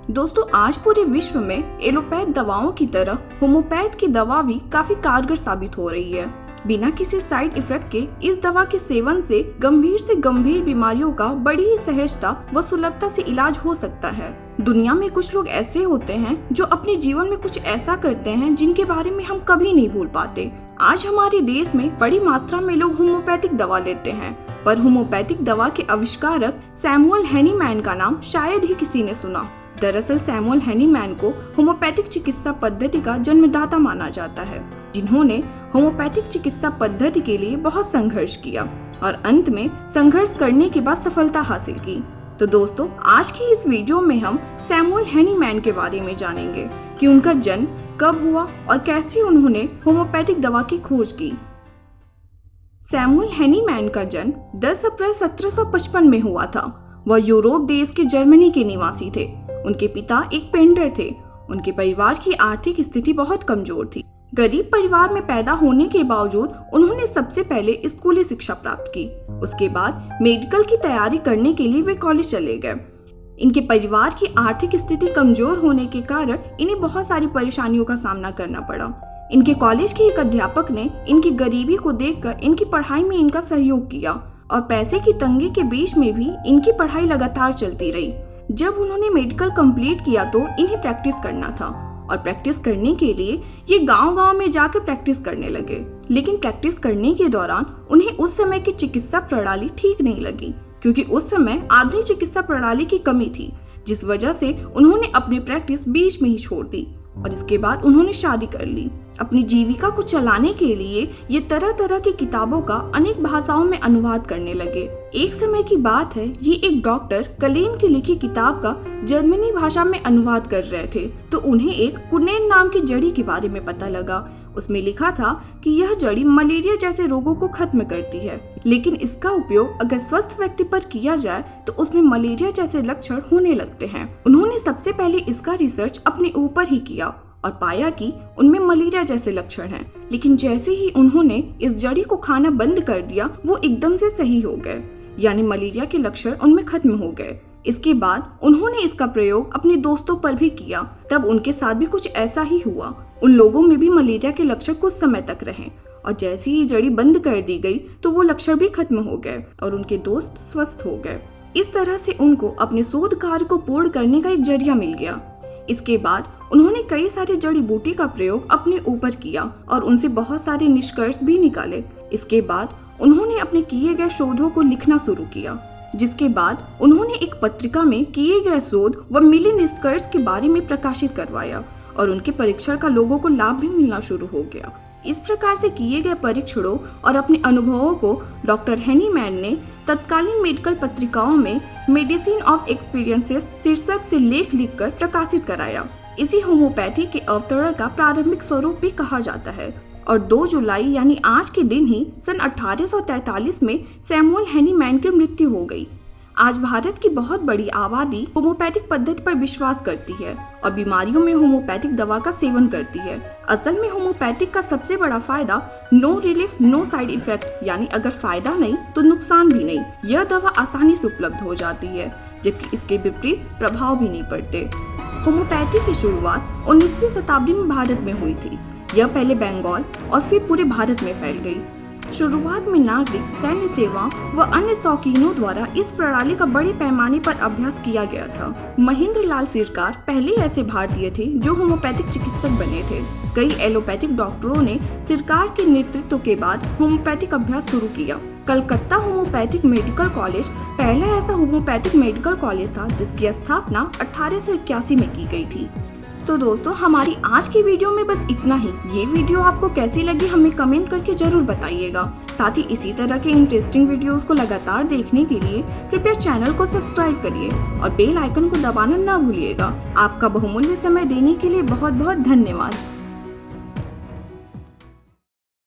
दोस्तों आज पूरे विश्व में एलोपैथ दवाओं की तरह होम्योपैथ की दवा भी काफी कारगर साबित हो रही है। बिना किसी साइड इफेक्ट के इस दवा के सेवन से गंभीर बीमारियों का बड़ी ही सहजता व सुलभता से इलाज हो सकता है। दुनिया में कुछ लोग ऐसे होते हैं जो अपने जीवन में कुछ ऐसा करते हैं जिनके बारे में हम कभी नहीं भूल पाते। आज हमारे देश में बड़ी मात्रा में लोग होम्योपैथिक दवा लेते हैं, पर होम्योपैथिक दवा के आविष्कारक सैमुअल हैनीमैन का नाम शायद ही किसी ने सुना। दरअसल सैमुअल हैनीमैन को होम्योपैथिक चिकित्सा पद्धति का जन्मदाता माना जाता है, जिन्होंने होम्योपैथिक चिकित्सा पद्धति के लिए बहुत संघर्ष किया और अंत में संघर्ष करने के बाद सफलता हासिल की। तो दोस्तों आज की इस वीडियो में हम सैमुअल हैनीमैन के बारे में जानेंगे कि उनका जन्म कब हुआ और कैसे उन्होंने होम्योपैथिक दवा की खोज की। सैमुअल हैनीमैन का जन्म 10 अप्रैल 1755 में हुआ था। वह यूरोप देश के जर्मनी के निवासी थे। उनके पिता एक पेंटर थे। उनके परिवार की आर्थिक स्थिति बहुत कमजोर थी। गरीब परिवार में पैदा होने के बावजूद उन्होंने सबसे पहले स्कूली शिक्षा प्राप्त की। उसके बाद मेडिकल की तैयारी करने के लिए वे कॉलेज चले गए। इनके परिवार की आर्थिक स्थिति कमजोर होने के कारण इन्हें बहुत सारी परेशानियों का सामना करना पड़ा। इनके कॉलेज के एक अध्यापक ने इनकी गरीबी को देखकर इनकी पढ़ाई में इनका सहयोग किया और पैसे की तंगी के बीच में भी इनकी पढ़ाई लगातार चलती रही। जब उन्होंने मेडिकल कंप्लीट किया तो इन्हें प्रैक्टिस करना था और प्रैक्टिस करने के लिए ये गांव-गांव में जाकर प्रैक्टिस करने लगे। लेकिन प्रैक्टिस करने के दौरान उन्हें उस समय की चिकित्सा प्रणाली ठीक नहीं लगी, क्योंकि उस समय आधुनिक चिकित्सा प्रणाली की कमी थी, जिस वजह से उन्होंने अपनी प्रैक्टिस बीच में ही छोड़ दी और इसके बाद उन्होंने शादी कर ली। अपनी जीविका को चलाने के लिए ये तरह तरह की किताबों का अनेक भाषाओं में अनुवाद करने लगे। एक समय की बात है, ये एक डॉक्टर कलेन की लिखी किताब का जर्मनी भाषा में अनुवाद कर रहे थे तो उन्हें एक कुनेन नाम की जड़ी के बारे में पता लगा। उसमें लिखा था कि यह जड़ी मलेरिया जैसे रोगों को खत्म करती है, लेकिन इसका उपयोग अगर स्वस्थ व्यक्ति पर किया जाए तो उसमें मलेरिया जैसे लक्षण होने लगते हैं। उन्होंने सबसे पहले इसका रिसर्च अपने ऊपर ही किया और पाया कि उनमें मलेरिया जैसे लक्षण हैं। लेकिन जैसे ही उन्होंने इस जड़ी को खाना बंद कर दिया वो एकदम से सही हो गए, यानी मलेरिया के लक्षण उनमें खत्म हो गए। इसके बाद उन्होंने इसका प्रयोग अपने दोस्तों पर भी किया, तब उनके साथ भी कुछ ऐसा ही हुआ। उन लोगों में भी मलेरिया के लक्षण कुछ समय तक रहे और जैसे ही जड़ी बंद कर दी गई तो वो लक्षण भी खत्म हो गए और उनके दोस्त स्वस्थ हो गए। इस तरह से उनको अपने शोध कार्य को पूर्ण करने का एक जरिया मिल गया। इसके बाद उन्होंने कई सारे जड़ी बूटी का प्रयोग अपने ऊपर किया और उनसे बहुत सारे निष्कर्ष भी निकाले। इसके बाद उन्होंने अपने किए गए शोधों को लिखना शुरू किया, जिसके बाद उन्होंने एक पत्रिका में किए गए शोध व मिले निष्कर्ष के बारे में प्रकाशित करवाया और उनके परीक्षण का लोगों को लाभ भी मिलना शुरू हो गया। इस प्रकार से किए गए परीक्षणों और अपने अनुभवों को डॉक्टर हैनीमैन ने तत्कालीन मेडिकल पत्रिकाओं में मेडिसिन ऑफ एक्सपीरियंसेस शीर्षक से लेख लिखकर प्रकाशित कराया। इसी होम्योपैथी के अवतरण का प्रारंभिक स्वरूप भी कहा जाता है और 2 जुलाई यानी आज के दिन ही सन 1843 में सैमुअल हैनीमैन की मृत्यु हो गई। आज भारत की बहुत बड़ी आबादी होम्योपैथिक पद्धति पर विश्वास करती है और बीमारियों में होम्योपैथिक दवा का सेवन करती है। असल में होम्योपैथिक का सबसे बड़ा फायदा no relief no side effect, यानी अगर फायदा नहीं तो नुकसान भी नहीं। यह दवा आसानी से उपलब्ध हो जाती है, जबकि इसके विपरीत प्रभाव भी नहीं पड़ते। होम्योपैथी की शुरुआत 19वीं शताब्दी में भारत में हुई थी। यह पहले बंगाल और फिर पूरे भारत में फैल गई। शुरुआत में नागरिक, सैन्य सेवा व अन्य शौकीनों द्वारा इस प्रणाली का बड़े पैमाने पर अभ्यास किया गया था। महेंद्र लाल सिरकार पहले ऐसे भारतीय थे जो होम्योपैथिक चिकित्सक बने थे। कई एलोपैथिक डॉक्टरों ने सिरकार के नेतृत्व के बाद होम्योपैथिक अभ्यास शुरू किया। कलकत्ता होम्योपैथिक मेडिकल कॉलेज पहला ऐसा होम्योपैथिक मेडिकल कॉलेज था जिसकी स्थापना 1881 में की गई थी। तो दोस्तों हमारी आज की वीडियो में बस इतना ही। ये वीडियो आपको कैसी लगी हमें कमेंट करके जरूर बताइएगा। साथ ही इसी तरह के इंटरेस्टिंग वीडियोस को लगातार देखने के लिए कृपया चैनल को सब्सक्राइब करिए और बेल आइकन को दबाना ना भूलिएगा। आपका बहुमूल्य समय देने के लिए बहुत बहुत धन्यवाद।